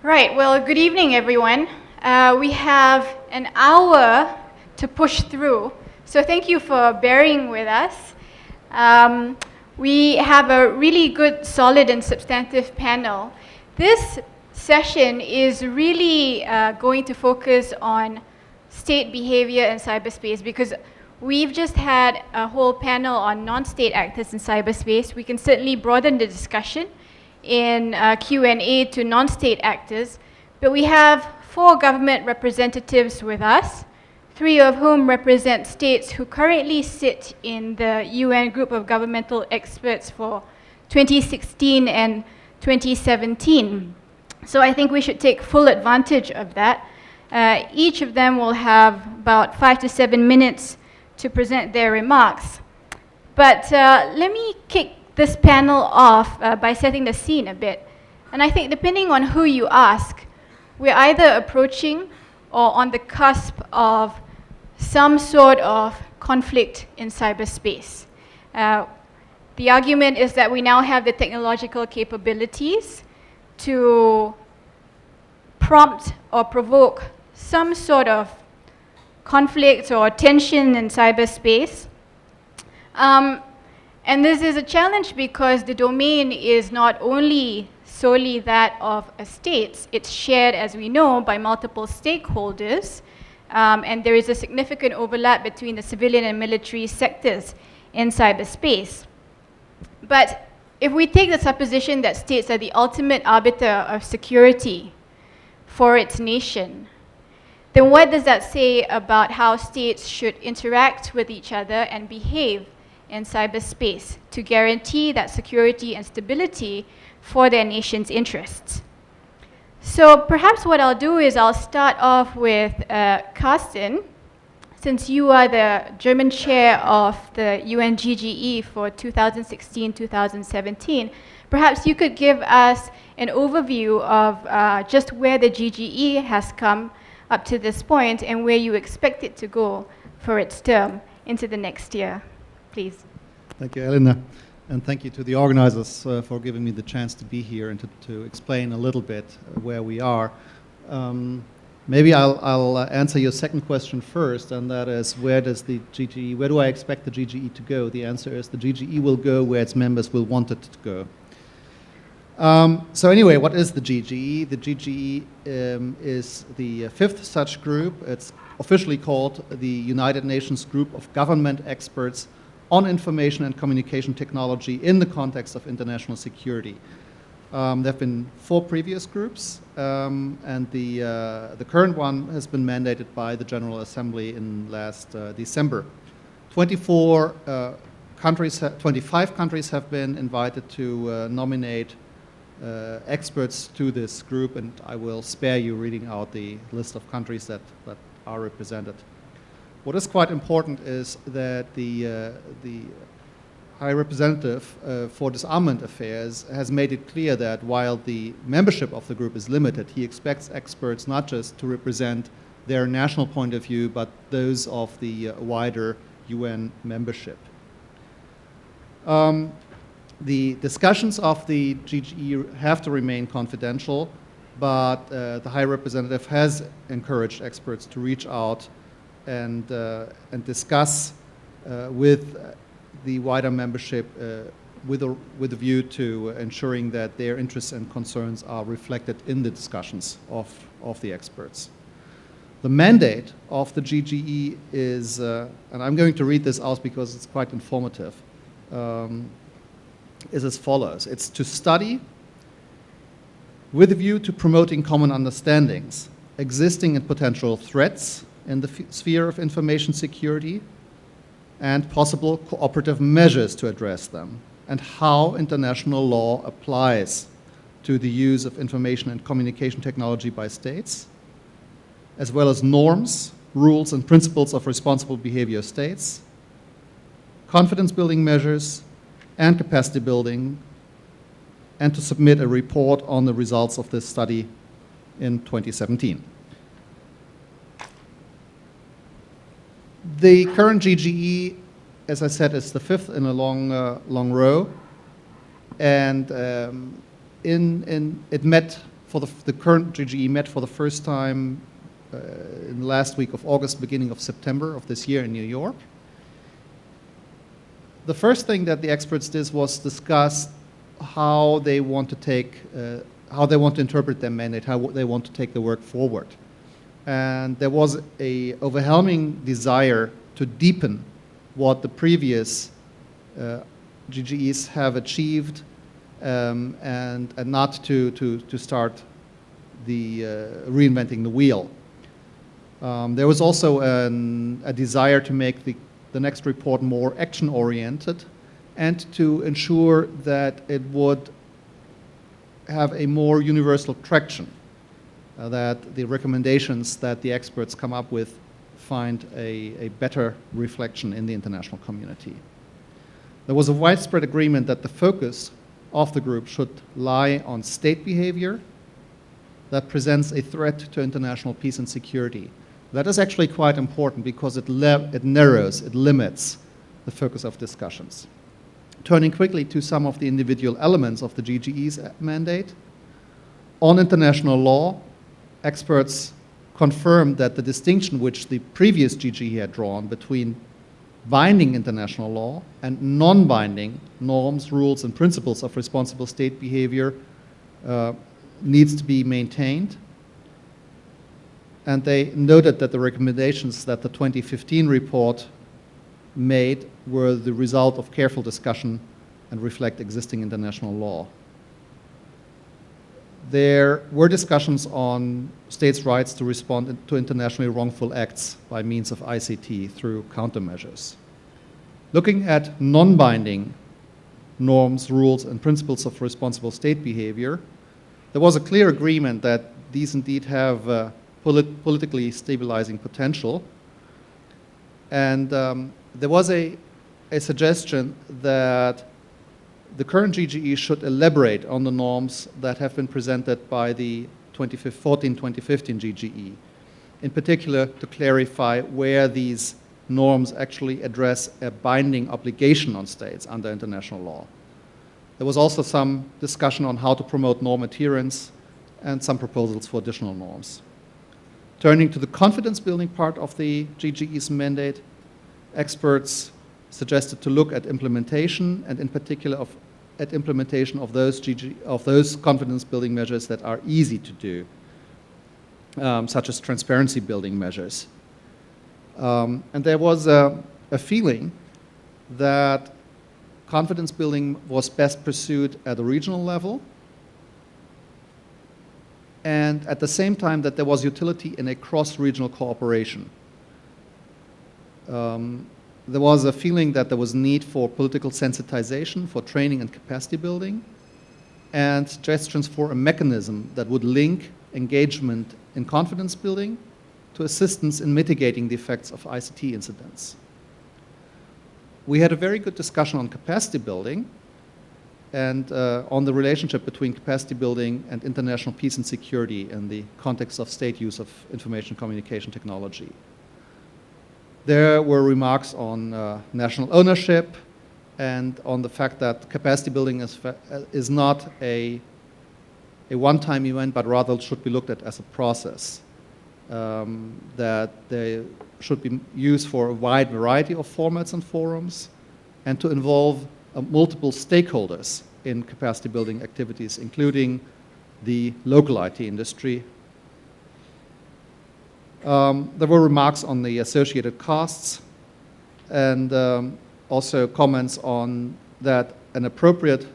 Right, well, good evening, everyone. We have an hour to push through, so thank you for bearing with us. We have a really good, solid, and substantive panel. This session is really going to focus on state behavior in cyberspace because we've just had a whole panel on non-state actors in cyberspace. We can certainly broaden the discussion in Q&A to non-state actors, but we have 4 government representatives with us, 3 of whom represent states who currently sit in the UN Group of Governmental Experts for 2016 and 2017. So I think we should take full advantage of that. Each of them will have about 5 to 7 minutes to present their remarks. But let me kick this panel off by setting the scene a bit. And I think depending on who you ask, we're either approaching or on the cusp of some sort of conflict in cyberspace. The argument is that we now have the technological capabilities to prompt or provoke some sort of conflict or tension in cyberspace. And this is a challenge because the domain is not only solely that of states, it's shared, as we know, by multiple stakeholders, and there is a significant overlap between the civilian and military sectors in cyberspace. But if we take the supposition that states are the ultimate arbiter of security for its nation, then what does that say about how states should interact with each other and behave in cyberspace to guarantee that security and stability for their nation's interests? So perhaps what I'll do is I'll start off with Carsten, since you are the German chair of the UNGGE for 2016-2017. Perhaps you could give us an overview of just where the GGE has come up to this point and where you expect it to go for its term into the next year. Please. Thank you, Elena, and thank you to the organizers for giving me the chance to be here and to explain a little bit where we are. Maybe I'll answer your second question first, and that is, where do I expect the GGE to go? The answer is the GGE will go where its members will want it to go. So anyway, what is the GGE? The GGE is the 5th such group. It's officially called the United Nations Group of Government Experts on Information and Communication Technology in the context of international security. There have been 4 previous groups, and the current one has been mandated by the General Assembly in last December. 25 countries have been invited to nominate experts to this group, and I will spare you reading out the list of countries that are represented. What is quite important is that the High Representative for Disarmament Affairs has made it clear that while the membership of the group is limited, he expects experts not just to represent their national point of view, but those of the wider UN membership. The discussions of the GGE have to remain confidential, but the High Representative has encouraged experts to reach out and discuss with the wider membership with a view to ensuring that their interests and concerns are reflected in the discussions of the experts. The mandate of the GGE is, and I'm going to read this out because it's quite informative, is as follows. It's to study with a view to promoting common understandings, existing and potential threats in the sphere of information security, and possible cooperative measures to address them, and how international law applies to the use of information and communication technology by states, as well as norms, rules, and principles of responsible behavior of states, confidence-building measures, and capacity building, and to submit a report on the results of this study in 2017. The current GGE, as I said, is the 5th in a long row, and it met the current GGE met for the first time in the last week of August, beginning of September of this year in New York. The first thing that the experts did was discuss how they want to interpret their mandate, how they want to take the work forward. And there was an overwhelming desire to deepen what the previous GGEs have achieved, and not to start reinventing the wheel. There was also a desire to make the next report more action-oriented and to ensure that it would have a more universal traction, that the recommendations that the experts come up with find a better reflection in the international community. There was a widespread agreement that the focus of the group should lie on state behavior that presents a threat to international peace and security. That is actually quite important because it narrows, it limits the focus of discussions. Turning quickly to some of the individual elements of the GGE's mandate. On international law, experts confirmed that the distinction which the previous GGE had drawn between binding international law and non-binding norms, rules, and principles of responsible state behavior needs to be maintained. And they noted that the recommendations that the 2015 report made were the result of careful discussion and reflect existing international law. There were discussions on states' rights to respond to internationally wrongful acts by means of ICT through countermeasures. Looking at non-binding norms, rules, and principles of responsible state behavior, there was a clear agreement that these indeed have politically stabilizing potential. And there was a suggestion that the current GGE should elaborate on the norms that have been presented by the 2014-2015 GGE, in particular to clarify where these norms actually address a binding obligation on states under international law. There was also some discussion on how to promote norm adherence and some proposals for additional norms. Turning to the confidence-building part of the GGE's mandate, experts suggested to look at implementation, and in particular at implementation of those confidence-building measures that are easy to do, such as transparency-building measures. And there was a feeling that confidence-building was best pursued at a regional level, and at the same time that there was utility in a cross-regional cooperation. There was a feeling that there was need for political sensitization, for training and capacity building, and suggestions for a mechanism that would link engagement in confidence building to assistance in mitigating the effects of ICT incidents. We had a very good discussion on capacity building and on the relationship between capacity building and international peace and security in the context of state use of information communication technology. There were remarks on national ownership and on the fact that capacity building is not a one-time event, but rather should be looked at as a process, that they should be used for a wide variety of formats and forums, and to involve multiple stakeholders in capacity building activities, including the local IT industry. There were remarks on the associated costs and also comments on that an appropriate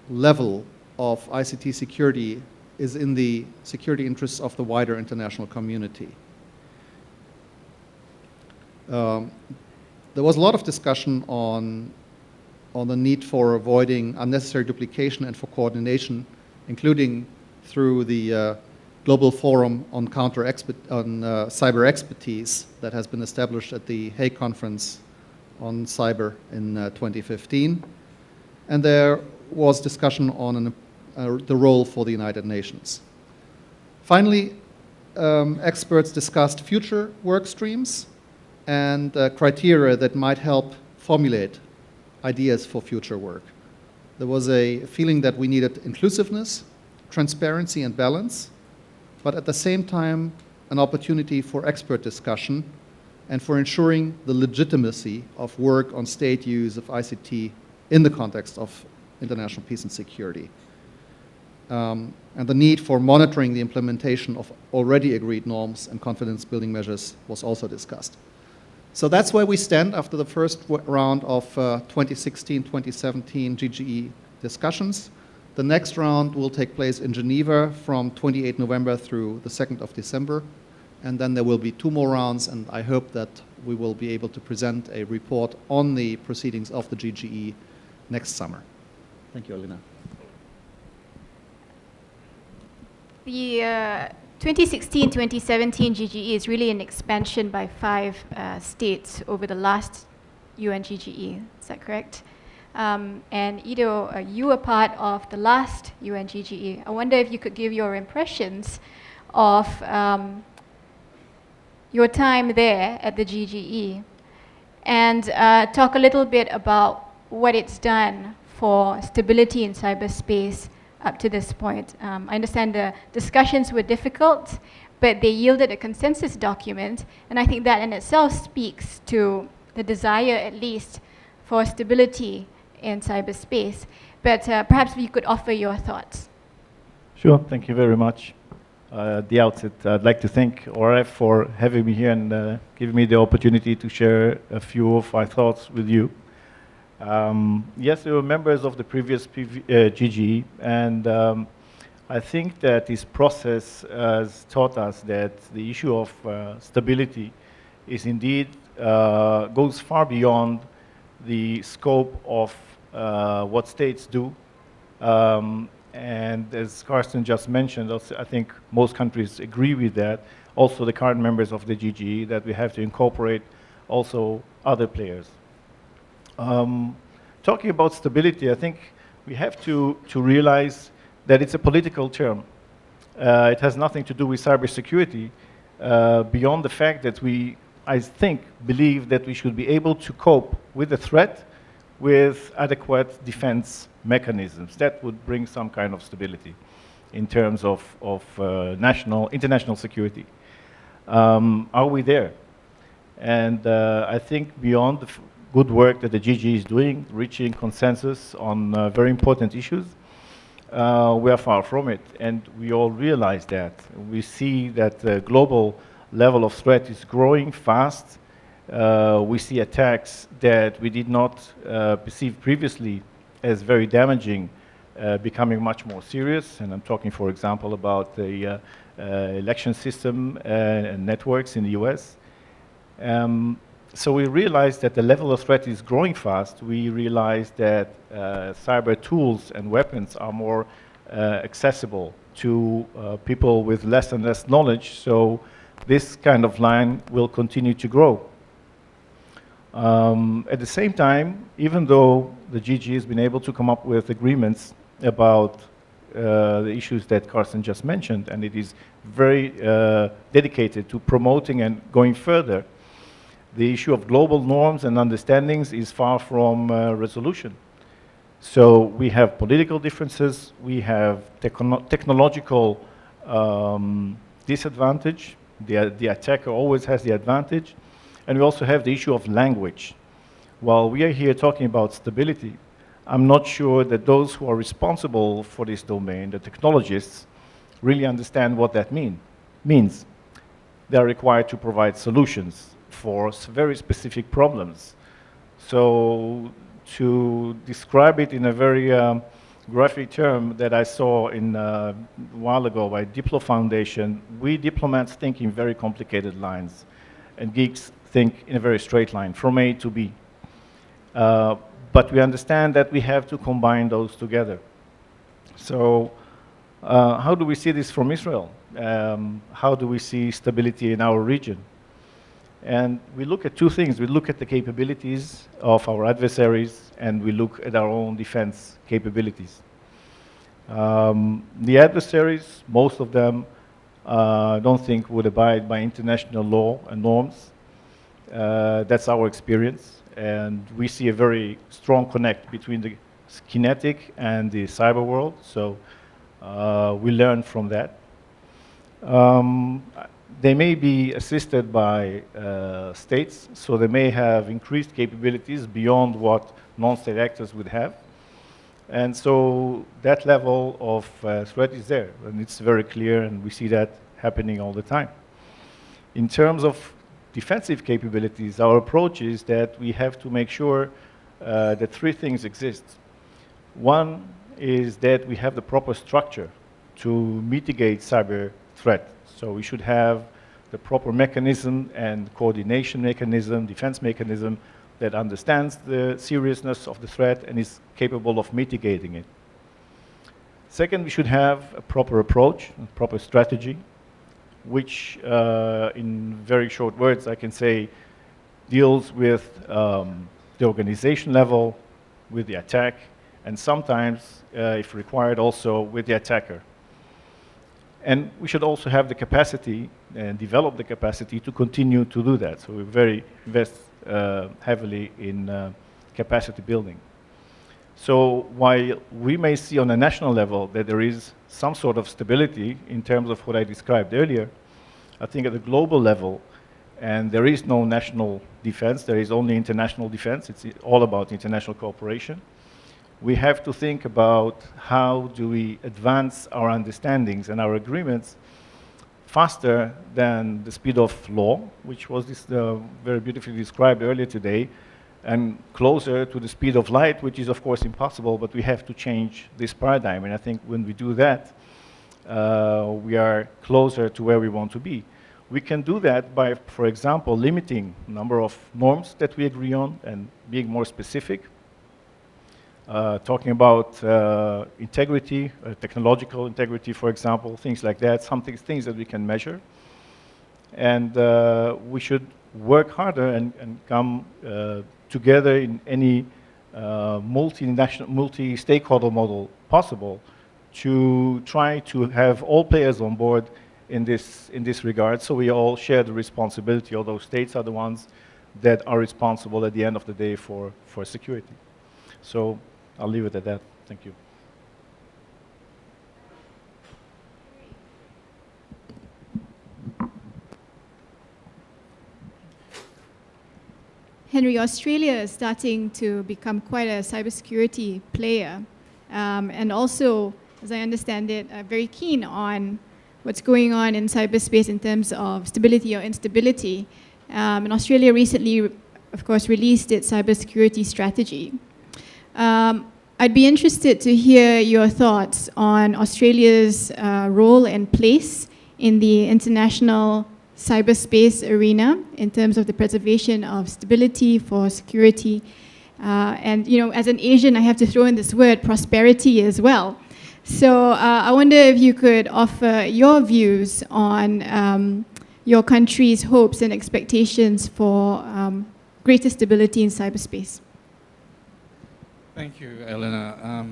level of ICT security is in the security interests of the wider international community. There was a lot of discussion on the need for avoiding unnecessary duplication and for coordination, including through the Global Forum on Cyber Expertise that has been established at the Hague Conference on Cyber in 2015. And there was discussion on the role for the United Nations. Finally, experts discussed future work streams and criteria that might help formulate ideas for future work. There was a feeling that we needed inclusiveness, transparency, and balance, but at the same time, an opportunity for expert discussion and for ensuring the legitimacy of work on state use of ICT in the context of international peace and security. And the need for monitoring the implementation of already agreed norms and confidence building measures was also discussed. So that's where we stand after the first round of 2016-2017 GGE discussions. The next round will take place in Geneva from 28 November through the 2nd of December. And then there will be 2 more rounds, and I hope that we will be able to present a report on the proceedings of the GGE next summer. Thank you, Alina. The 2016-2017 GGE is really an expansion by 5 states over the last UN GGE. Is that correct? And Ido, you were part of the last UN GGE. I wonder if you could give your impressions of your time there at the GGE and talk a little bit about what it's done for stability in cyberspace up to this point. I understand the discussions were difficult, but they yielded a consensus document, and I think that in itself speaks to the desire, at least, for stability in cyberspace. But perhaps you could offer your thoughts. Sure, thank you very much. At the outset, I'd like to thank ORF for having me here and giving me the opportunity to share a few of my thoughts with you. Yes, we were members of the previous GGE, and I think that this process has taught us that the issue of stability is indeed goes far beyond the scope of what states do. And as Carsten just mentioned, also, I think most countries agree with that. Also the current members of the GGE, that we have to incorporate also other players. Talking about stability, I think we have to realize that it's a political term. It has nothing to do with cybersecurity, beyond the fact that we, I think, believe that we should be able to cope with the threat with adequate defense mechanisms. That would bring some kind of stability in terms of international security. Are we there? And I think beyond the good work that the GG is doing, reaching consensus on very important issues, we are far from it. And we all realize that. We see that the global level of threat is growing fast. We see attacks that we did not perceive previously as very damaging, becoming much more serious. And I'm talking, for example, about the election system and networks in the US. So we realize that the level of threat is growing fast. We realize that cyber tools and weapons are more accessible to people with less and less knowledge. So this kind of line will continue to grow. At the same time, even though the GG has been able to come up with agreements about the issues that Carsten just mentioned, and it is very dedicated to promoting and going further, the issue of global norms and understandings is far from resolution. So we have political differences, we have technological disadvantage. The attacker always has the advantage. And we also have the issue of language. While we are here talking about stability, I'm not sure that those who are responsible for this domain, the technologists, really understand what that means. They are required to provide solutions for very specific problems. So to describe it in a very graphic term that I saw a while ago by Diplo Foundation, we diplomats think in very complicated lines, and geeks think in a very straight line, from A to B. But we understand that we have to combine those together. So how do we see this from Israel? How do we see stability in our region? And we look at two things. We look at the capabilities of our adversaries, and we look at our own defense capabilities. The adversaries, most of them, I don't think would abide by international law and norms. That's our experience. And we see a very strong connect between the kinetic and the cyber world. So we learn from that. Um, they may be assisted by states, so they may have increased capabilities beyond what non-state actors would have. And so that level of threat is there, and it's very clear, and we see that happening all the time. In terms of defensive capabilities, our approach is that we have to make sure that three things exist. One is that we have the proper structure to mitigate cyber threat. So we should have the proper mechanism and coordination mechanism, defense mechanism that understands the seriousness of the threat and is capable of mitigating it. Second, we should have a proper approach, a proper strategy, which in very short words I can say deals with the organization level, with the attack, and sometimes, if required, also with the attacker. And we should also have the capacity and develop the capacity to continue to do that. So we very invest heavily in capacity building. So while we may see on a national level that there is some sort of stability in terms of what I described earlier, I think at the global level, and there is no national defense, there is only international defense, it's all about international cooperation. We have to think about how do we advance our understandings and our agreements faster than the speed of law, which was very beautifully described earlier today, and closer to the speed of light, which is of course impossible, but we have to change this paradigm. And I think when we do that, we are closer to where we want to be. We can do that by, for example, limiting the number of norms that we agree on and being more specific. Talking about integrity, technological integrity, for example, things like that, things that we can measure. And we should work harder and come together in any multi-stakeholder model possible to try to have all players on board in this regard, so we all share the responsibility, although states are the ones that are responsible at the end of the day for security. So I'll leave it at that. Thank you. Henry, Australia is starting to become quite a cybersecurity player, and also, as I understand it, very keen on what's going on in cyberspace in terms of stability or instability. And Australia recently, of course, released its cybersecurity strategy. I'd be interested to hear your thoughts on Australia's role and place in the international cyberspace arena in terms of the preservation of stability for security. And as an Asian, I have to throw in this word, prosperity as well. So I wonder if you could offer your views on your country's hopes and expectations for greater stability in cyberspace. Thank you, Elena,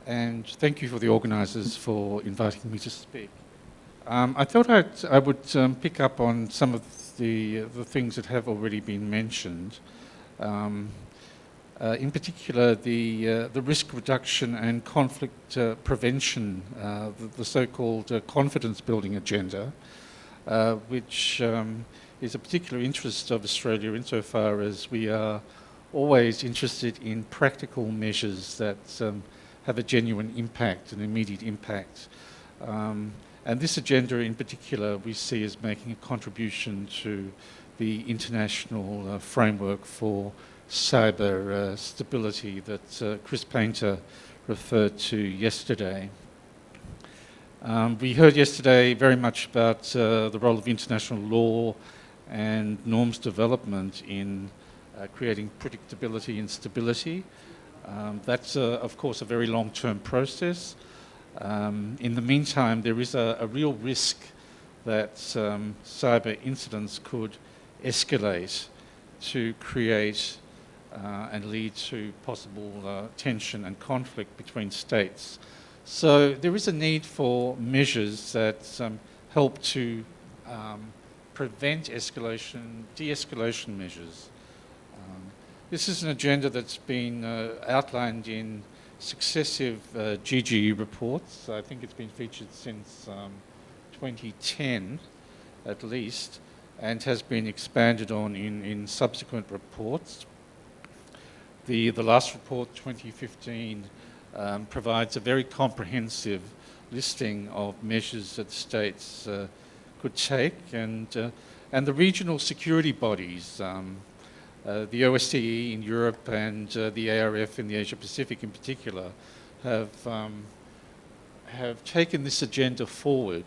and thank you for the organisers for inviting me to speak. I thought I would pick up on some of the things that have already been mentioned. In particular, the risk reduction and conflict prevention, the so-called confidence building agenda, which is a particular interest of Australia insofar as we are always interested in practical measures that have a genuine impact, an immediate impact. And this agenda in particular we see as making a contribution to the international framework for cyber stability that Chris Painter referred to yesterday. We heard yesterday very much about the role of international law and norms development in creating predictability and stability. That's, of course, a very long-term process. In the meantime, there is a real risk that cyber incidents could escalate to create and lead to possible tension and conflict between states. So there is a need for measures that help to prevent escalation, de-escalation measures. This is an agenda that's been outlined in successive GGE reports. I think it's been featured since 2010 at least, and has been expanded on in subsequent reports. The last report, 2015, provides a very comprehensive listing of measures that states could take, and the regional security bodies, the OSCE in Europe and the ARF in the Asia Pacific in particular, have taken this agenda forward.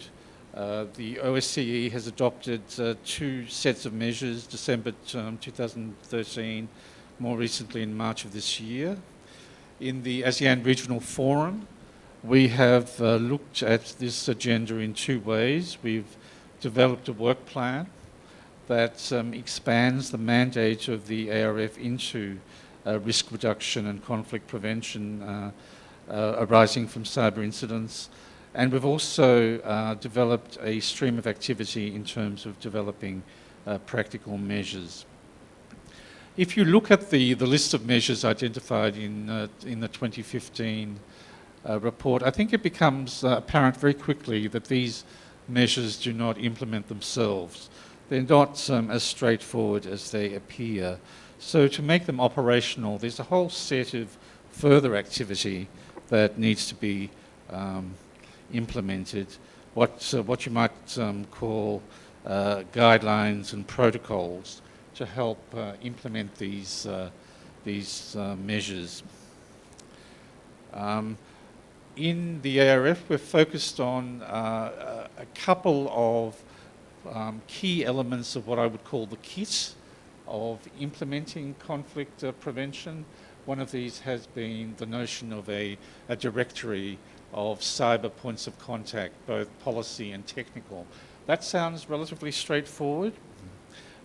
The OSCE has adopted 2 sets of measures, December 2013, more recently in March of this year. In the ASEAN Regional Forum, we have looked at this agenda in 2 ways. We've developed a work plan that expands the mandate of the ARF into risk reduction and conflict prevention arising from cyber incidents. And we've also developed a stream of activity in terms of developing practical measures. If you look at the list of measures identified in the 2015 report, I think it becomes apparent very quickly that these measures do not implement themselves. They're not as straightforward as they appear. So to make them operational, there's a whole set of further activity that needs to be implemented, what you might call guidelines and protocols to help implement these measures. In the ARF, we're focused on a couple of key elements of what I would call the kit of implementing conflict prevention. One of these has been the notion of a directory of cyber points of contact, both policy and technical. That sounds relatively straightforward,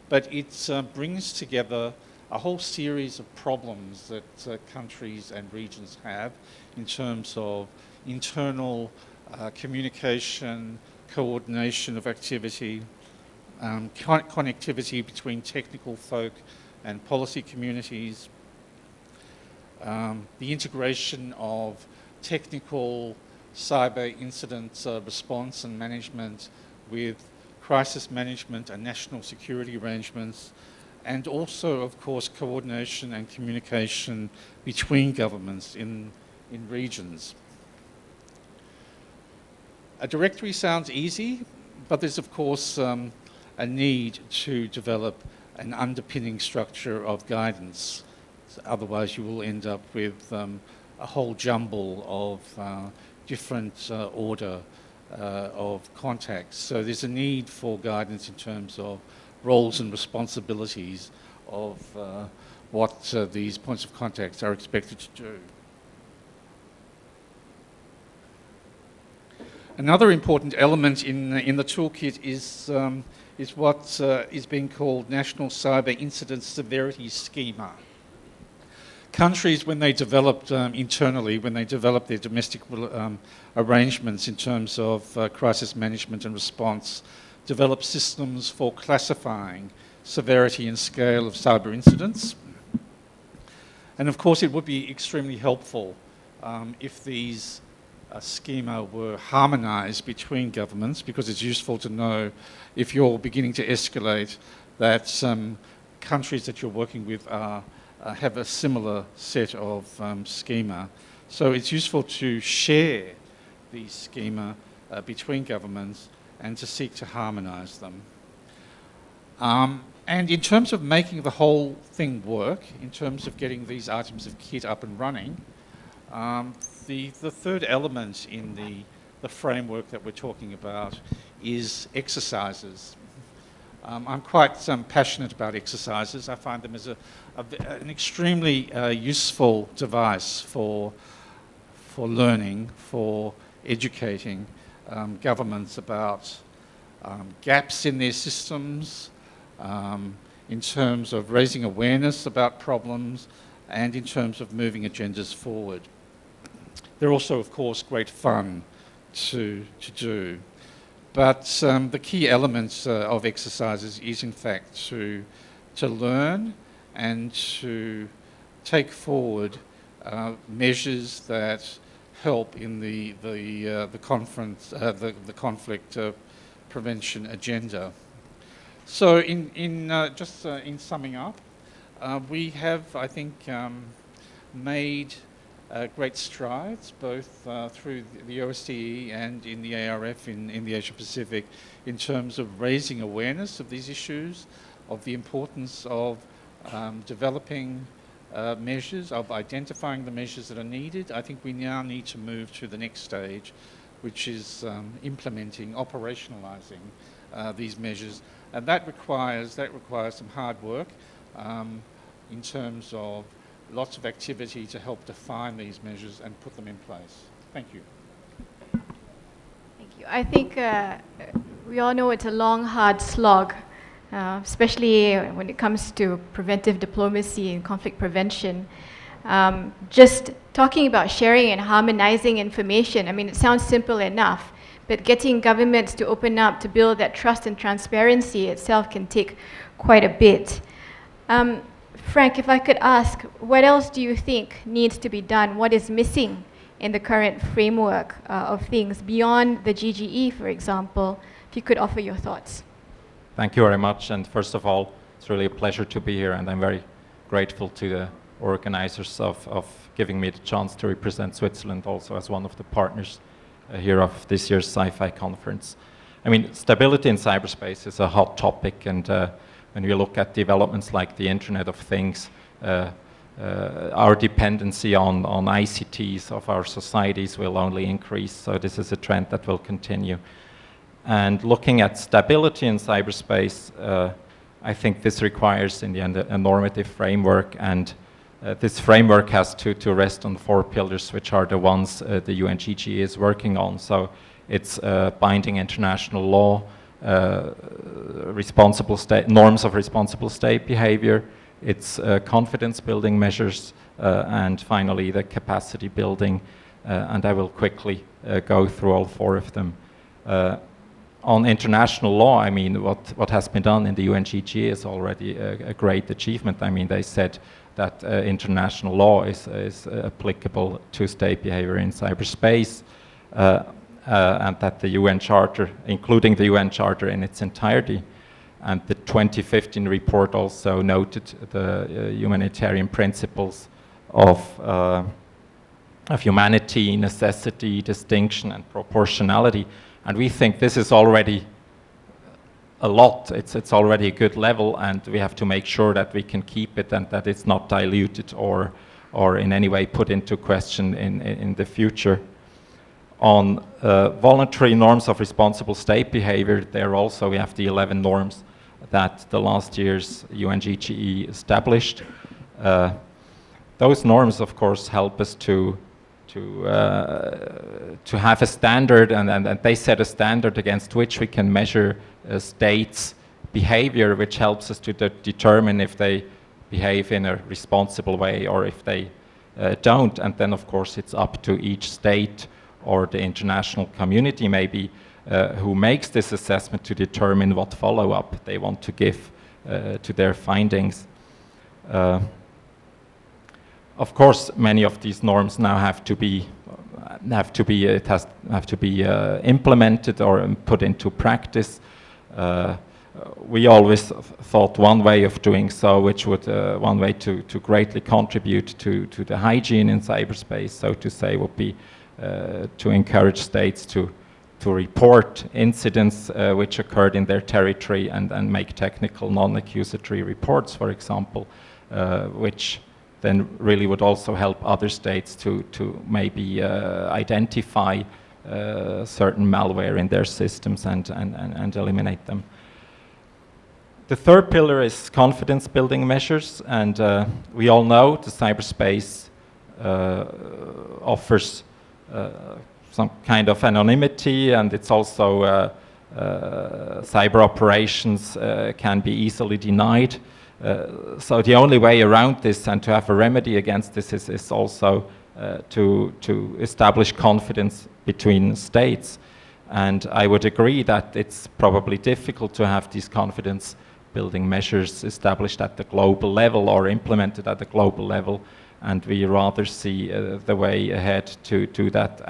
but it brings together a whole series of problems that countries and regions have in terms of internal communication, coordination of activity, connectivity between technical folk and policy communities, the integration of technical cyber incident response and management with crisis management and national security arrangements, and also, of course, coordination and communication between governments in regions. A directory sounds easy, but there's, of course, a need to develop an underpinning structure of guidance. Otherwise, you will end up with a whole jumble of different order of contacts. So there's a need for guidance in terms of roles and responsibilities of what these points of contact are expected to do. Another important element in the toolkit is what is being called National Cyber Incident Severity Schema. Countries, when they developed internally, when they developed their domestic arrangements in terms of crisis management and response, developed systems for classifying severity and scale of cyber incidents. And of course, it would be extremely helpful if these schema were harmonized between governments, because it's useful to know if you're beginning to escalate that countries that you're working with have a similar set of schema. So it's useful to share these schema between governments and to seek to harmonize them. And in terms of making the whole thing work, in terms of getting these items of kit up and running, the third element in the framework that we're talking about is exercises. I'm quite passionate about exercises. I find them as an extremely useful device for learning, for educating governments about gaps in their systems, in terms of raising awareness about problems, and in terms of moving agendas forward. They're also, of course, great fun to do. But the key elements of exercises is, in fact, to learn and to take forward measures that help in the conflict prevention agenda. So in summing up, we have, I think, made great strides, both through the OSCE and in the ARF in the Asia Pacific, in terms of raising awareness of these issues, of the importance of developing measures, of identifying the measures that are needed. I think we now need to move to the next stage, which is implementing, operationalizing these measures. And that requires some hard work in terms of lots of activity to help define these measures and put them in place. Thank you. Thank you. I think we all know it's a long, hard slog, especially when it comes to preventive diplomacy and conflict prevention. Just talking about sharing and harmonizing information, I mean, it sounds simple enough, but getting governments to open up to build that trust and transparency itself can take quite a bit. Frank, if I could ask, what else do you think needs to be done? What is missing in the current framework of things beyond the GGE, for example? If you could offer your thoughts. Thank you very much. And first of all, it's really a pleasure to be here, and I'm very grateful to the organizers of giving me the chance to represent Switzerland also as one of the partners here of this year's CyFy conference. I mean, stability in cyberspace is a hot topic, and when we look at developments like the Internet of Things, our dependency on ICTs of our societies will only increase, so this is a trend that will continue. And looking at stability in cyberspace, I think this requires, in the end, a normative framework, and this framework has to rest on 4 pillars, which are the ones the UNGGE is working on. So it's binding international law, responsible state norms of responsible state behavior, it's confidence building measures, and finally the capacity building, and I will quickly go through all 4 of them. On international law, I mean, what has been done in the UNGGE is already a great achievement. I mean, they said that international law is applicable to state behavior in cyberspace, and that the UN Charter, including the UN Charter in its entirety, and the 2015 report also noted the humanitarian principles of humanity, necessity, distinction, and proportionality. And we think this is already a lot. It's already a good level, and we have to make sure that we can keep it and that it's not diluted or in any way put into question in the future. On voluntary norms of responsible state behavior, there also we have the 11 norms that the last year's UNGGE established. Those norms, of course, help us to have a standard, and they set a standard against which we can measure states' behavior, which helps us to determine if they behave in a responsible way or if they don't. And then, of course, it's up to each state or the international community maybe who makes this assessment to determine what follow-up they want to give to their findings. Of course, many of these norms now have to be implemented or put into practice. We always thought one way of doing so, which would one way to greatly contribute to the hygiene in cyberspace, so to say, would be to encourage states to report incidents which occurred in their territory and make technical non-accusatory reports, for example, which then really would also help other states to maybe identify certain malware in their systems and eliminate them. The third pillar is confidence building measures, and we all know the cyberspace offers some kind of anonymity, and it's also cyber operations can be easily denied. So the only way around this and to have a remedy against this is also to establish confidence between states. And I would agree that it's probably difficult to have these confidence building measures established at the global level or implemented at the global level, and we rather see the way ahead to do that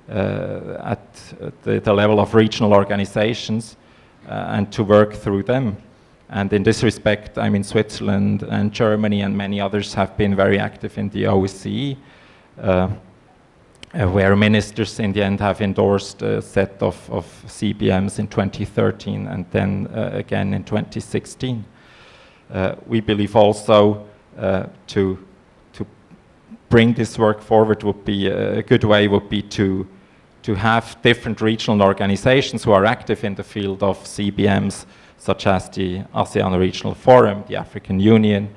at the level of regional organizations and to work through them. And in this respect, I mean, Switzerland and Germany and many others have been very active in the OSCE, where ministers in the end have endorsed a set of CBMs in 2013 and then again in 2016. We believe also to bring this work forward would be a good way would be to have different regional organizations who are active in the field of CBMs, such as the ASEAN Regional Forum, the African Union,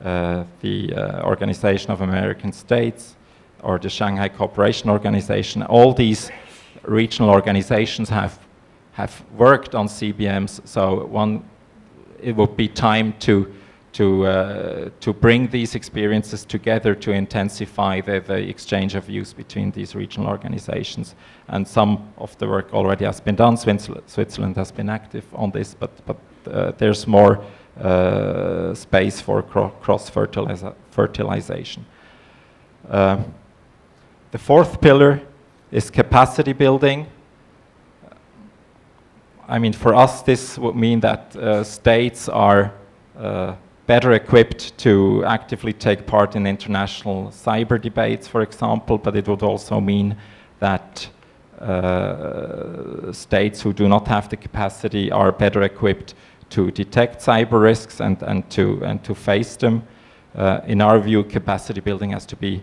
the Organization of American States, or the Shanghai Cooperation Organization. All these regional organizations have worked on CBMs, so it would be time to bring these experiences together to intensify the exchange of views between these regional organizations. And some of the work already has been done. Switzerland has been active on this, but there's more space for cross-fertilization. The fourth pillar is capacity building. I mean, for us, this would mean that states are better equipped to actively take part in international cyber debates, for example, but it would also mean that states who do not have the capacity are better equipped to detect cyber risks and to face them. In our view, capacity building has to be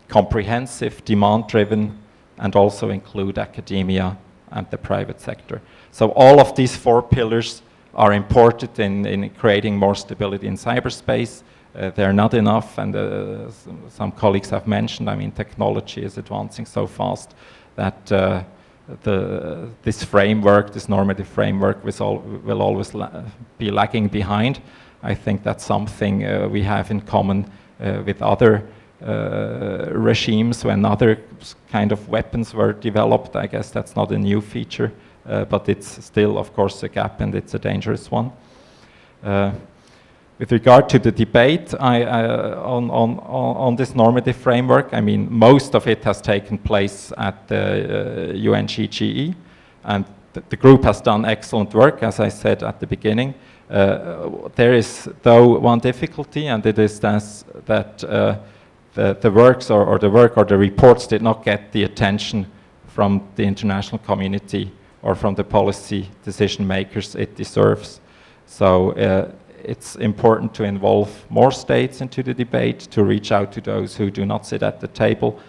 comprehensive, demand-driven, and also include academia and the private sector. So all of these four pillars are important in creating more stability in cyberspace. They're not enough, and some colleagues have mentioned, I mean, technology is advancing so fast that this framework, this normative framework, will always be lagging behind. I think that's something we have in common with other regimes when other kind of weapons were developed. I guess that's not a new feature. But it's still, of course, a gap, and it's a dangerous one. With regard to the debate on this normative framework, I mean, most of it has taken place at the UNGGE, and the group has done excellent work, as I said at the beginning. There is, though, one difficulty, and it is that the works or the reports did not get the attention from the international community or from the policy decision makers it deserves. So it's important to involve more states into the debate, to reach out to those who do not sit at the table,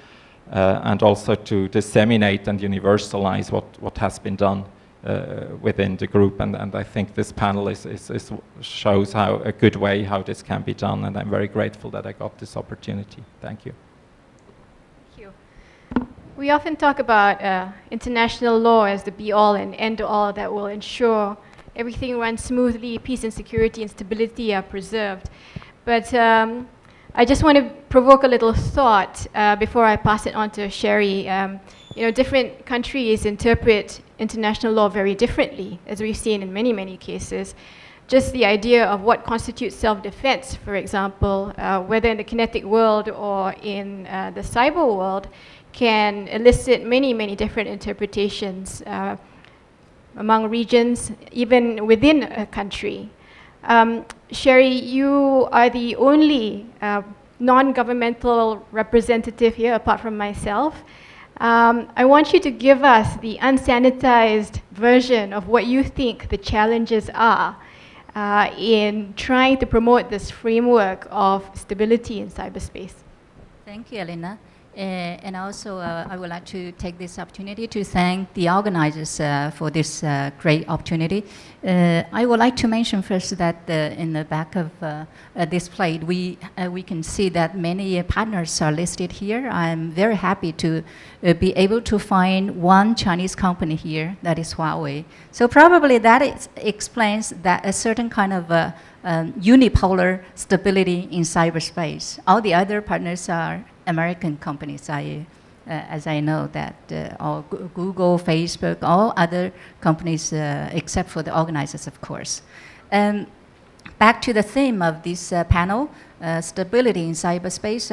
and also to disseminate and universalize what has been done within the group. And I think this panel shows how a good way how this can be done, and I'm very grateful that I got this opportunity. Thank you. We often talk about international law as the be-all and end-all that will ensure everything runs smoothly, peace and security and stability are preserved. But I just want to provoke a little thought before I pass it on to Sherry. Different countries interpret international law very differently, as we've seen in many, many cases. Just the idea of what constitutes self-defense, for example, whether in the kinetic world or in the cyber world, can elicit many, many different interpretations among regions, even within a country. Sherry, you are the only non-governmental representative here, apart from myself. I want you to give us the unsanitized version of what you think the challenges are in trying to promote this framework of stability in cyberspace. Thank you, Elena. And also, I would like to take this opportunity to thank the organizers for this great opportunity. I would like to mention first that in the back of this plate, we can see that many partners are listed here. I'm very happy to be able to find one Chinese company here, that is Huawei. So probably that explains that a certain kind of unipolar stability in cyberspace. All the other partners are American companies, as I know that all Google, Facebook, all other companies except for the organizers, of course. Back to the theme of this panel, stability in cyberspace,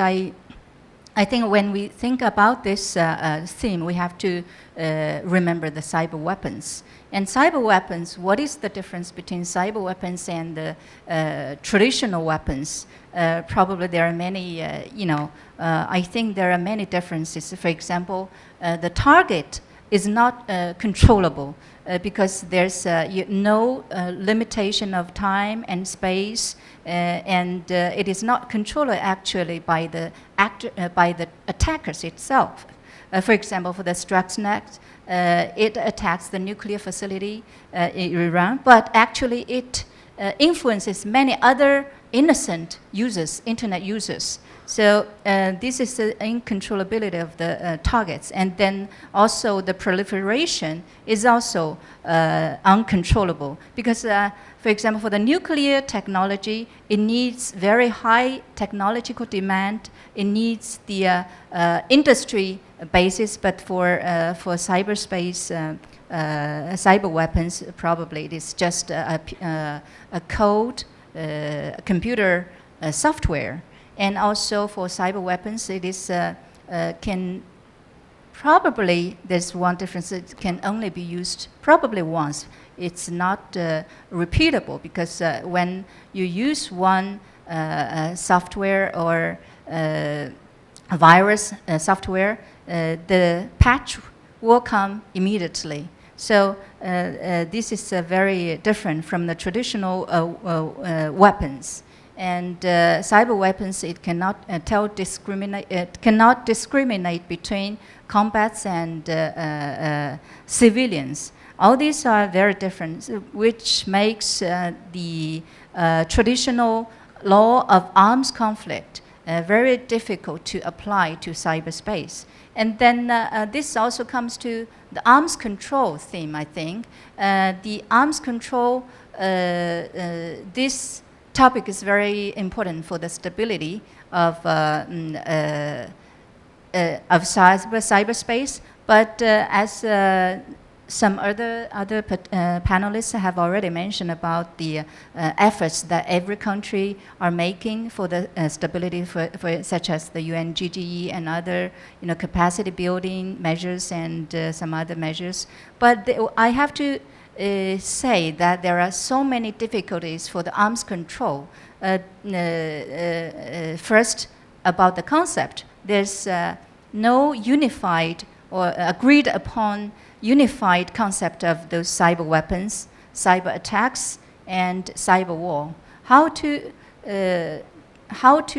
I think when we think about this theme, we have to remember the cyber weapons. And cyber weapons, what is the difference between cyber weapons and the traditional weapons? Probably there are many, I think there are many differences. For example, the target is not controllable because there's no limitation of time and space, and it is not controlled actually by the attackers itself. For example, for the Stuxnet, it attacks the nuclear facility in Iran, but actually it influences many other innocent users, internet users. So this is the uncontrollability of the targets. And then also the proliferation is also uncontrollable because, for example, for the nuclear technology, it needs very high technological demand. It needs the industry basis, but for cyberspace, cyber weapons, probably it is just a code, a computer software. And also for cyber weapons, it is can probably, there's one difference, it can only be used probably once. It's not repeatable because when you use one software or virus software, the patch will come immediately. So this is very different from the traditional weapons. And cyber weapons, it cannot discriminate between combats and civilians. All these are very different, which makes the traditional law of arms conflict very difficult to apply to cyberspace. And then this also comes to the arms control theme, I think. The arms control, this topic is very important for the stability of cyberspace. But as some other panelists have already mentioned about the efforts that every country are making for the stability, for such as the UNGGE and other capacity building measures and some other measures. But I have to say that there are so many difficulties for the arms control. First, about the concept. There's no unified or agreed upon unified concept of those cyber weapons, cyber attacks, and cyber war. How to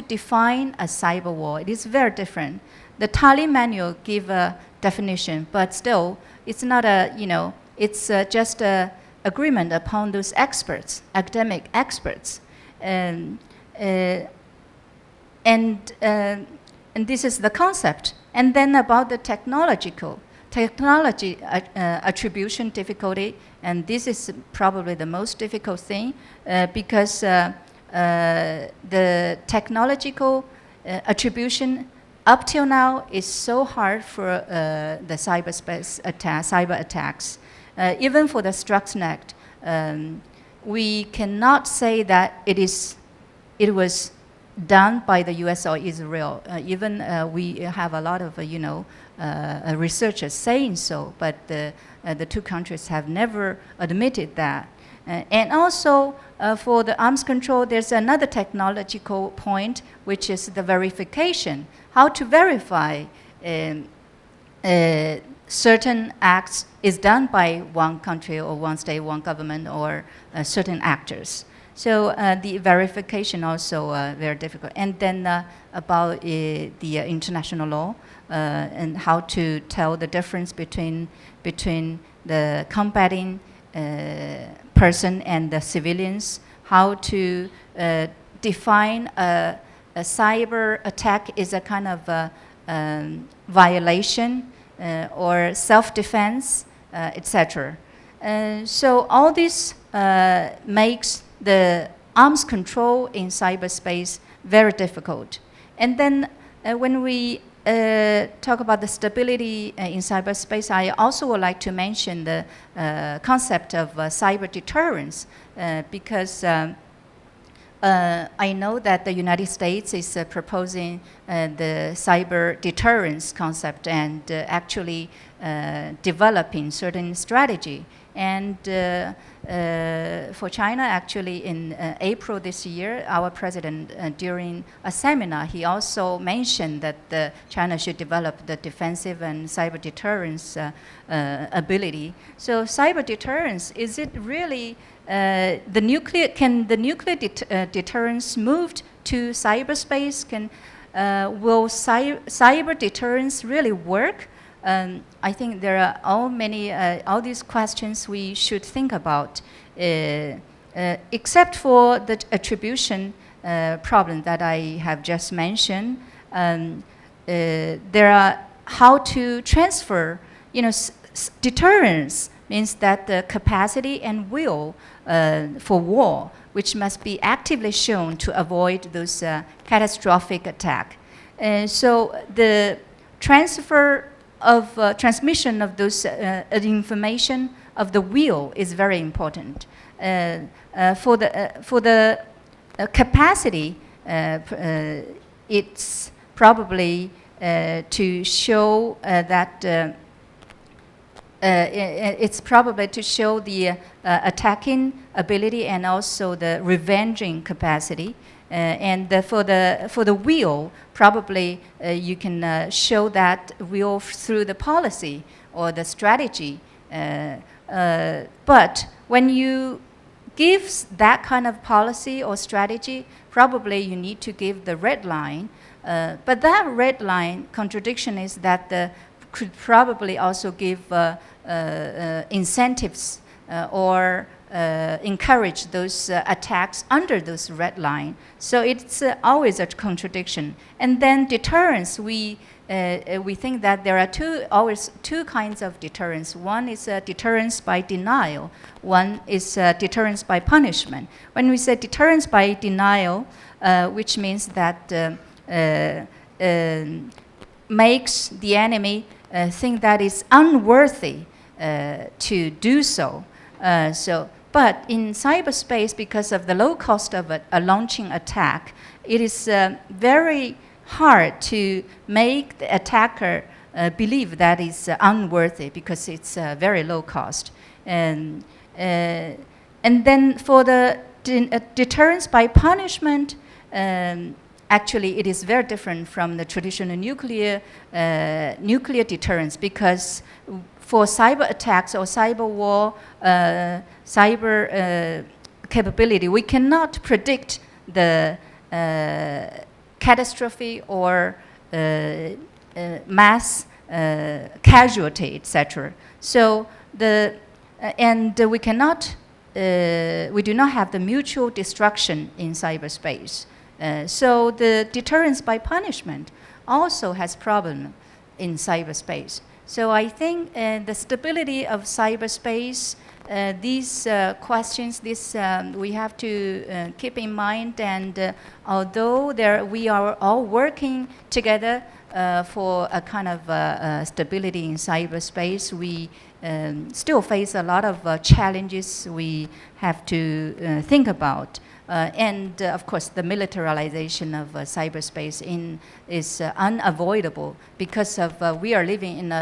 define a cyber war? It is very different. The Tallinn manual give a definition, but still, it's not a, it's just a agreement upon those experts, academic experts. And this is the concept. And then about the technology attribution difficulty, and this is probably the most difficult thing because the technological attribution up till now is so hard for the cyberspace cyber attacks. Even for the Stuxnet, we cannot say that it was done by the US or Israel. Even we have a lot of researchers saying so, but the two countries have never admitted that. And also for the arms control, there's another technological point, which is the verification. How to verify certain acts is done by one country or one state, one government, or certain actors. So the verification also very difficult. And then about the international law and how to tell the difference between the combating person and the civilians, how to define a cyber attack is a kind of violation or self-defense, etc. So all this makes the arms control in cyberspace very difficult. And then when we talk about the stability in cyberspace, I also would like to mention the concept of cyber deterrence because I know that the United States is proposing the cyber deterrence concept and actually developing certain strategy. And for China, actually, in April this year, our president, during a seminar, he also mentioned that China should develop the defensive and cyber deterrence ability. So cyber deterrence, is it really can the nuclear deterrence move to cyberspace? Will cyber deterrence really work? I think there are all these questions we should think about, except for the attribution problem that I have just mentioned. There are how to transfer, deterrence means that the capacity and will for war, which must be actively shown to avoid those catastrophic attacks. So the transmission of those information of the will is very important. For the capacity, it's probably to show the attacking ability and also the revenging capacity. And for the will, probably you can show that will through the policy or the strategy. But when you give that kind of policy or strategy, probably you need to give the red line. But that red line contradiction is that could probably also give incentives or encourage those attacks under those red line. So it's always a contradiction. And then deterrence, we think that there are always two kinds of deterrence. One is deterrence by denial. One is deterrence by punishment. When we say deterrence by denial, which means that makes the enemy think that it's unworthy to do so. But in cyberspace, because of the low cost of a launching attack, it is very hard to make the attacker believe that it's unworthy because it's very low cost. And then for the deterrence by punishment, actually it is very different from the traditional nuclear deterrence, because for cyber attacks or cyber war, cyber capability, we cannot predict the catastrophe or mass casualty, etc. So we cannot, we do not have the mutual destruction in cyberspace. So the deterrence by punishment also has problem in cyberspace. So I think the stability of cyberspace, these questions, we have to keep in mind. And although we are all working together for a kind of stability in cyberspace, we still face a lot of challenges we have to think about. And of course, the militarization of cyberspace is unavoidable because of we are living in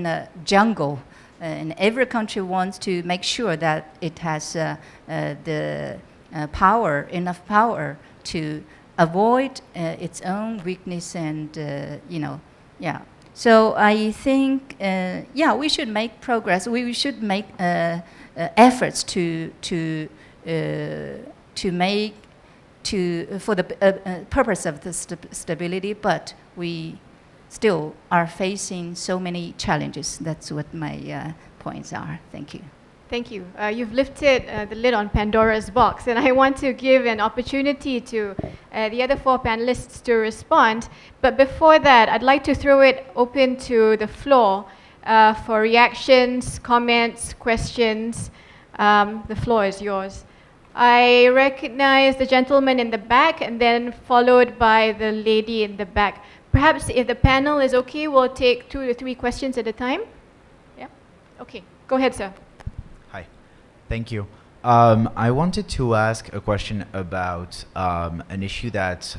a jungle, and every country wants to make sure that it has the enough power to avoid its own weakness, and yeah. So I think we should make progress. We should make efforts for the purpose of the stability, but we still are facing so many challenges. That's what my points are. Thank you. Thank you. You've lifted the lid on Pandora's box, and I want to give an opportunity to the other four panelists to respond. But before that, I'd like to throw it open to the floor for reactions, comments, questions. The floor is yours. I recognize the gentleman in the back, and then followed by the lady in the back. Perhaps if the panel is okay, we'll take 2 to 3 questions at a time. Yeah? Okay. Go ahead, sir. Hi. Thank you. I wanted to ask a question about an issue that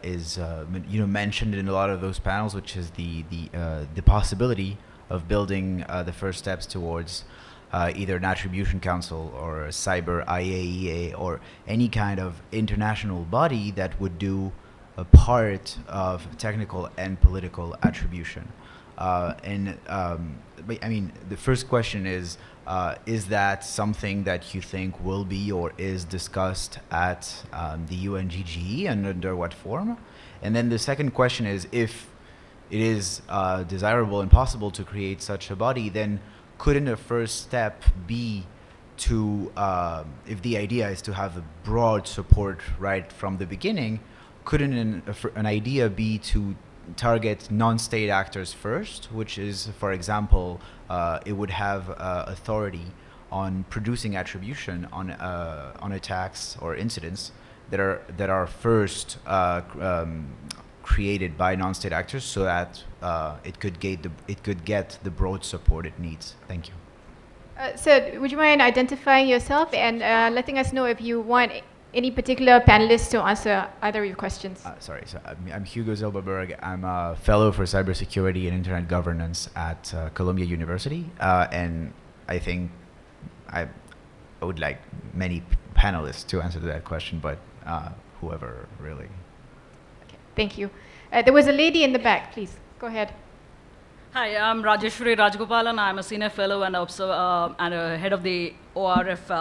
is mentioned in a lot of those panels, which is the possibility of building the first steps towards either an attribution council or a cyber IAEA or any kind of international body that would do a part of technical and political attribution. But I mean, the first question is that something that you think will be or is discussed at the UNGGE, and under what form? And then the second question is, if it is desirable and possible to create such a body, then couldn't a first step be to, if the idea is to have a broad support right from the beginning, couldn't an idea be to target non-state actors first, which is, for example, it would have authority on producing attribution on attacks or incidents that are first created by non-state actors, so that it could get the broad support it needs. Thank you. So would you mind identifying yourself and letting us know if you want any particular panelists to answer either of your questions? Sorry, so I'm Hugo Zilberberg. I'm a fellow for cybersecurity and internet governance at Columbia University, and I think I would like many panelists to answer that question, but whoever really. Okay, thank you. There was a lady in the back, please. Go ahead. Hi, I'm Rajeshwari Rajgopalan. I'm a senior fellow and a head of the ORF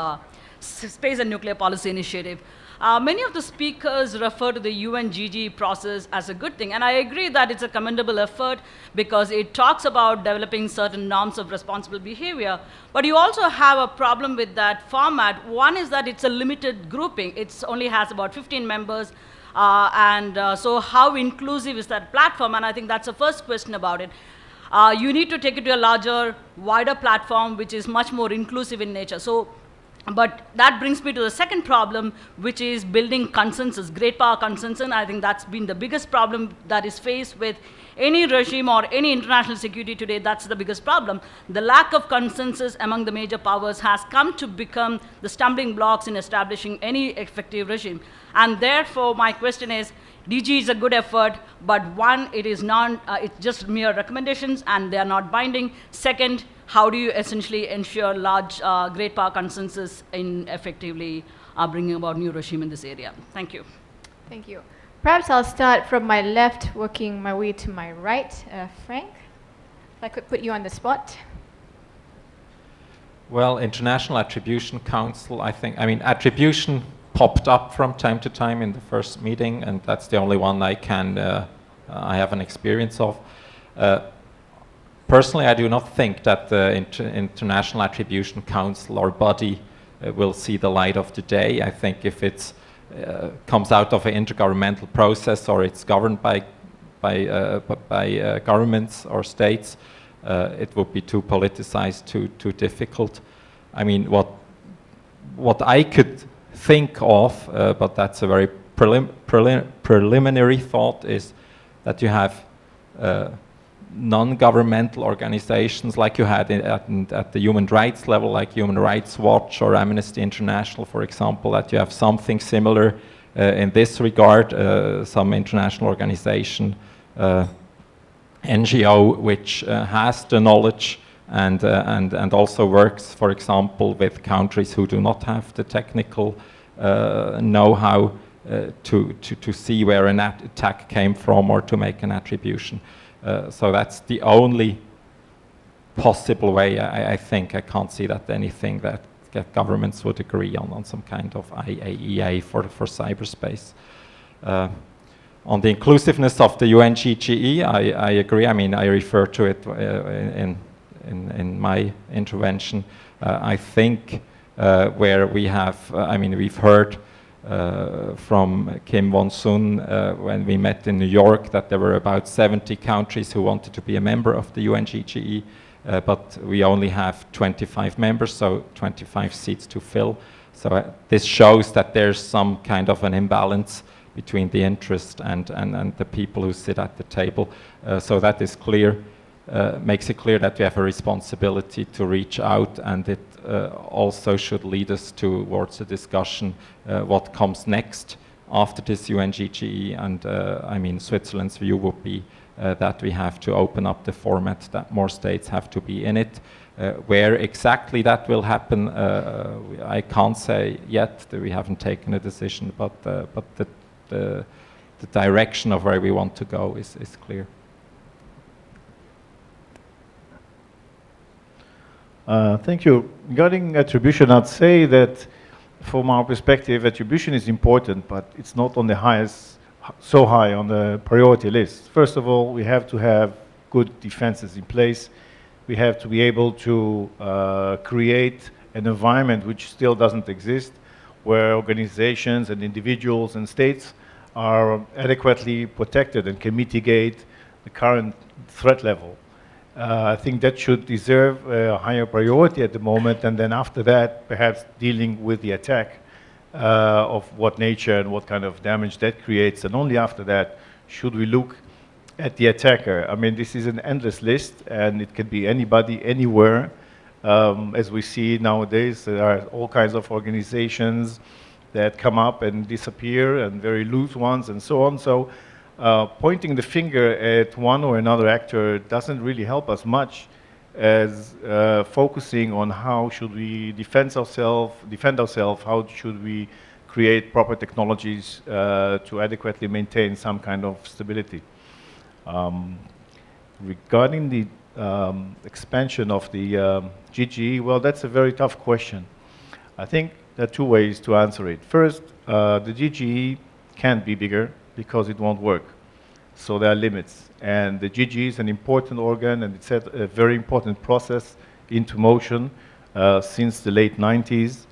Space and Nuclear Policy Initiative. Many of the speakers refer to the UNGG process as a good thing, and I agree that it's a commendable effort because it talks about developing certain norms of responsible behavior, but you also have a problem with that format. One is that it's a limited grouping. It only has about 15 members, so how inclusive is that platform? And I think that's the first question about it. You need to take it to a larger, wider platform, which is much more inclusive in nature. But that brings me to the second problem, which is building consensus, great power consensus. I think that's been the biggest problem that is faced with any regime or any international security today. That's the biggest problem. The lack of consensus among the major powers has come to become the stumbling blocks in establishing any effective regime. And therefore, my question is, DG is a good effort, but one, it's just mere recommendations and they are not binding. Second, how do you essentially ensure large, great power consensus in effectively bringing about new regime in this area? Thank you. Thank you. Perhaps I'll start from my left, working my way to my right. Frank, if I could put you on the spot. Well, International Attribution Council, attribution popped up from time to time in the first meeting, and that's the only one I have an experience of. Personally, I do not think that the International Attribution Council or body will see the light of the day. I think if it comes out of an intergovernmental process or it's governed by governments or states, it would be too politicized, too difficult. I mean, what I could think of, but that's a very preliminary thought, is that you have non-governmental organizations like you had at the human rights level, like Human Rights Watch or Amnesty International, for example, that you have something similar in this regard, some international organization, NGO, which has the knowledge and also works, for example, with countries who do not have the technical know-how to see where an attack came from or to make an attribution. So that's the only possible way. I think I can't see that anything that governments would agree on some kind of IAEA for cyberspace. On the inclusiveness of the UNGGE, I agree. I mean, I refer to it in my intervention. I think where we have, we've heard from Kim Won-sun when we met in New York that there were about 70 countries who wanted to be a member of the UNGGE, but we only have 25 members, so 25 seats to fill. So this shows that there's some kind of an imbalance between the interest and the people who sit at the table. So that is clear. makes it clear that we have a responsibility to reach out, and it also should lead us towards a discussion what comes next after this UNGGE. And I mean, Switzerland's view would be that we have to open up the format, that more states have to be in it. Where exactly that will happen, I can't say yet. That we haven't taken a decision, but the direction of where we want to go is clear. Thank you. Regarding attribution, I'd say that from our perspective, attribution is important, but it's not on the so high on the priority list. First of all, we have to have good defenses in place. We have to be able to create an environment which still doesn't exist, where organizations and individuals and states are adequately protected and can mitigate the current threat level. I think that should deserve a higher priority at the moment, and then after that, perhaps dealing with the attack of what nature and what kind of damage that creates, and only after that should we look at the attacker. I mean, this is an endless list, and it can be anybody, anywhere. As we see nowadays, there are all kinds of organizations that come up and disappear, and very loose ones, and so on. So pointing the finger at one or another actor doesn't really help us much as focusing on how should we defend ourselves, how should we create proper technologies to adequately maintain some kind of stability. Regarding the expansion of the GGE, well, that's a very tough question. I think there are two ways to answer it. First, the GGE can't be bigger because it won't work. So there are limits. And the GGE is an important organ, and it's set a very important process into motion since the late 90s.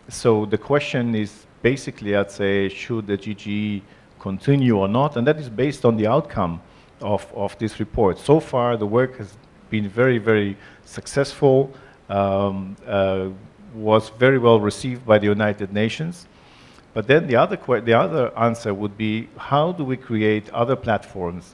So the question is basically, I'd say, should the GGE continue or not? And that is based on the outcome of this report. So far, the work has been very, very successful, was very well received by the United Nations. But then the other answer would be, how do we create other platforms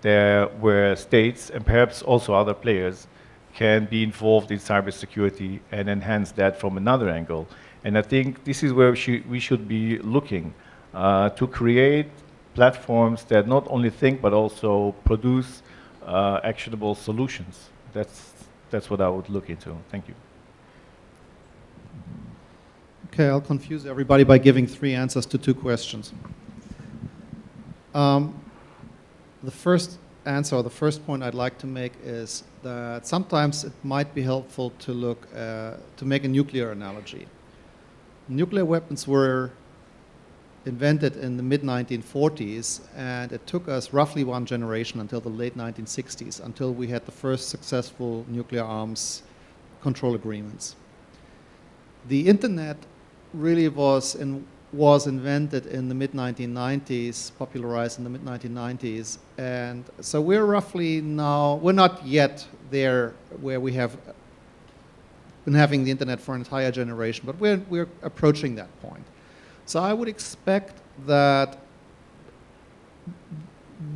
there where states and perhaps also other players can be involved in cybersecurity and enhance that from another angle? And I think this is where we should be looking to create platforms that not only think but also produce actionable solutions. That's what I would look into. Thank you. Okay, I'll confuse everybody by giving 3 answers to 2 questions. The first answer, or the first point I'd like to make is that sometimes it might be helpful to look to make a nuclear analogy. Nuclear weapons were invented in the mid-1940s, and it took us roughly 1 generation until the late 1960s, until we had the first successful nuclear arms control agreements. The internet really was invented in the mid-1990s, popularized in the mid-1990s, and so we're roughly now, we're not yet there where we have been having the internet for an entire generation, but we're approaching that point. So I would expect that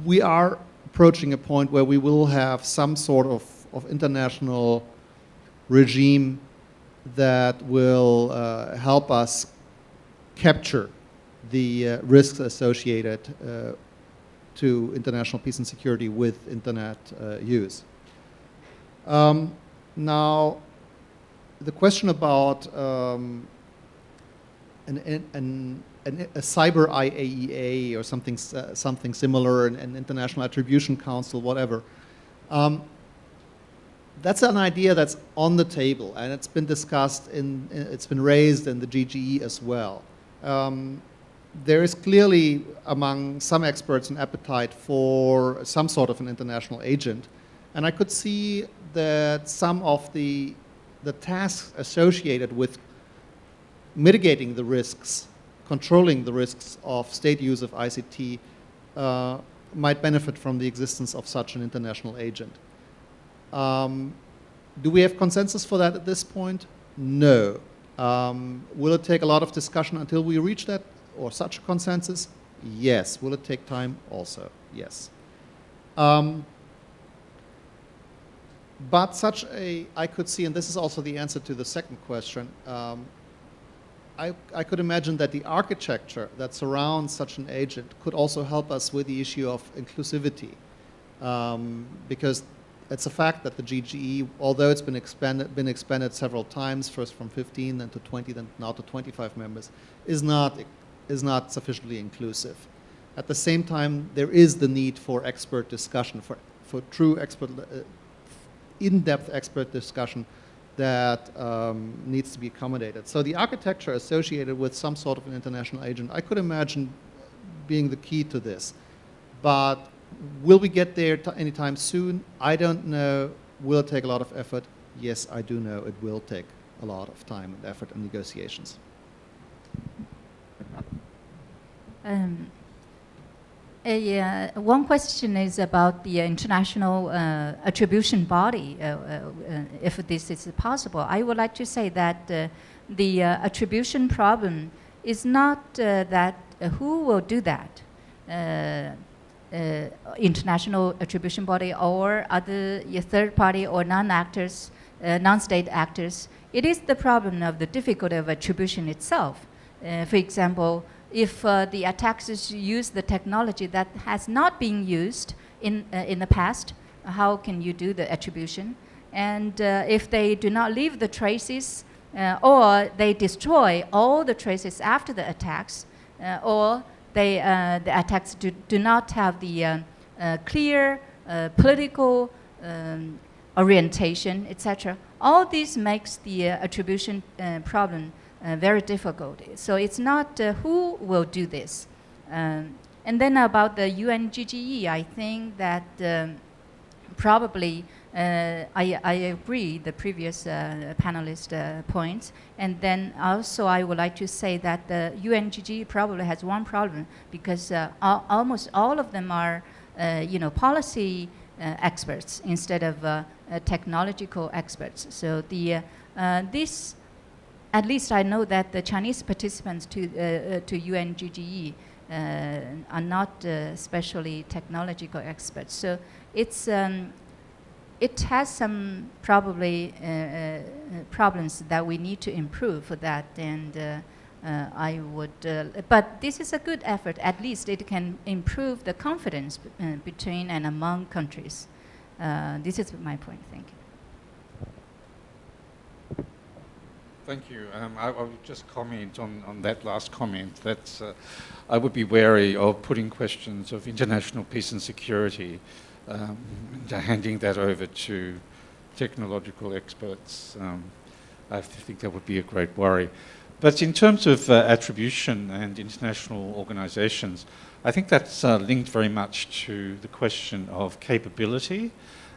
we are approaching a point where we will have some sort of international regime that will help us capture the risks associated to international peace and security with internet use. Now, the question about a cyber IAEA or something similar, an international attribution council, whatever. That's an idea that's on the table, and it's been discussed it's been raised in the GGE as well. There is clearly among some experts an appetite for some sort of an international agent, and I could see that some of the tasks associated with mitigating the risks, controlling the risks of state use of ICT might benefit from the existence of such an international agent. Do we have consensus for that at this point? No. Will it take a lot of discussion until we reach that or such a consensus? Yes. Will it take time? Also, yes. But such a, I could see, and this is also the answer to the second question, I could imagine that the architecture that surrounds such an agent could also help us with the issue of inclusivity. Because it's a fact that the GGE, although it's been expanded several times, first from 15, then to 20, then now to 25 members, is not sufficiently inclusive. At the same time, there is the need for expert discussion, for true expert, in-depth expert discussion that needs to be accommodated. So the architecture associated with some sort of an international agent, I could imagine being the key to this. But will we get there anytime soon? I don't know. Will it take a lot of effort? Yes, I do know it will take a lot of time and effort and negotiations. One question is about the international attribution body, if this is possible. I would like to say that the attribution problem is not that who will do that, international attribution body or other third party or non-actors, non-state actors. It is the problem of the difficulty of attribution itself. For example, if the attackers use the technology that has not been used in the past, how can you do the attribution? And if they do not leave the traces, or they destroy all the traces after the attacks, or the attacks do not have the clear political orientation, etc. All this makes the attribution problem very difficult. So it's not who will do this. And then about the UNGGE, I think that probably I agree the previous panelist points. And then also I would like to say that the UNGGE probably has one problem because almost all of them are policy experts instead of technological experts. So this, at least I know that the Chinese participants to UNGGE are not especially technological experts. So it's it has some probably problems that we need to improve for that. And I would, but this is a good effort. At least it can improve the confidence between and among countries. This is my point. Thank you. Thank you. I would just comment on that last comment. That I would be wary of putting questions of international peace and security, handing that over to technological experts. I think that would be a great worry. But in terms of attribution and international organizations, I think that's linked very much to the question of capability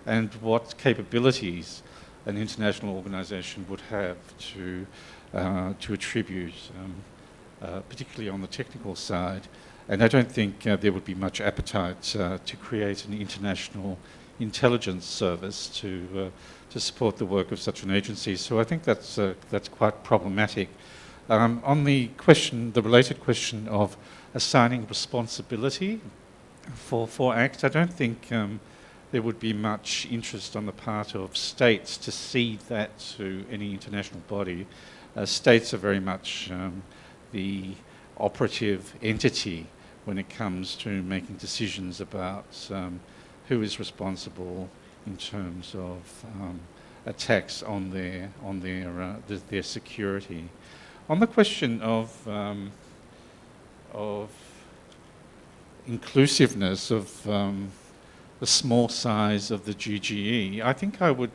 and what capabilities an international organization would have to attribute, particularly on the technical side. And I don't think there would be much appetite to create an international intelligence service to support the work of such an agency. So I think that's quite problematic. On the question, the related question of assigning responsibility for acts, I don't think there would be much interest on the part of states to cede that to any international body. States are very much the operative entity when it comes to making decisions about who is responsible in terms of attacks on their security. On the question of inclusiveness of the small size of the GGE, I think I would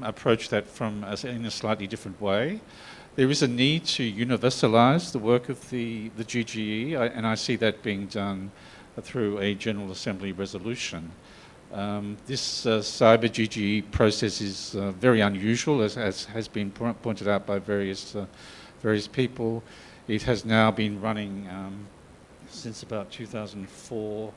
approach that in a slightly different way. There is a need to universalize the work of the GGE, and I see that being done through a General Assembly resolution. This cyber GGE process is very unusual, as has been pointed out by various people. It has now been running since about 2004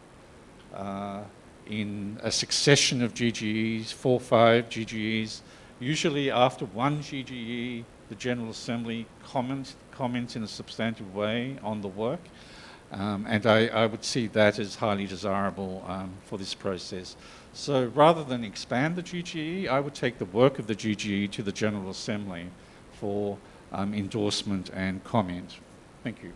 in a succession of GGEs, 4 or 5 GGEs. Usually after one GGE, the General Assembly comments in a substantive way on the work. And I would see that as highly desirable for this process. So rather than expand the GGE, I would take the work of the GGE to the General Assembly for endorsement and comment. Thank you.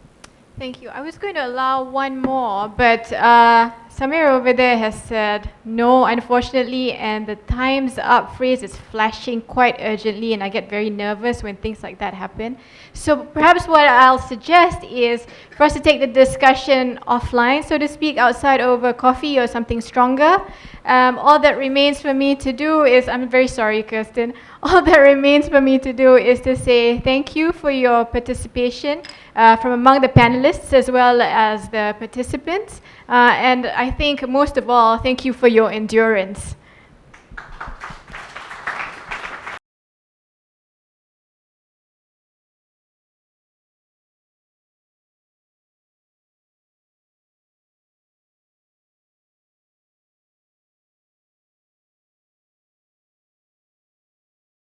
Thank you. I was going to allow one more, but Samir over there has said no, unfortunately, and the time's up phrase is flashing quite urgently, and I get very nervous when things like that happen. So perhaps what I'll suggest is for us to take the discussion offline, so to speak, outside over coffee or something stronger. All that remains for me to do is, I'm very sorry, Kirsten, all that remains for me to do is to say thank you for your participation from among the panelists as well as the participants. And I think most of all, thank you for your endurance.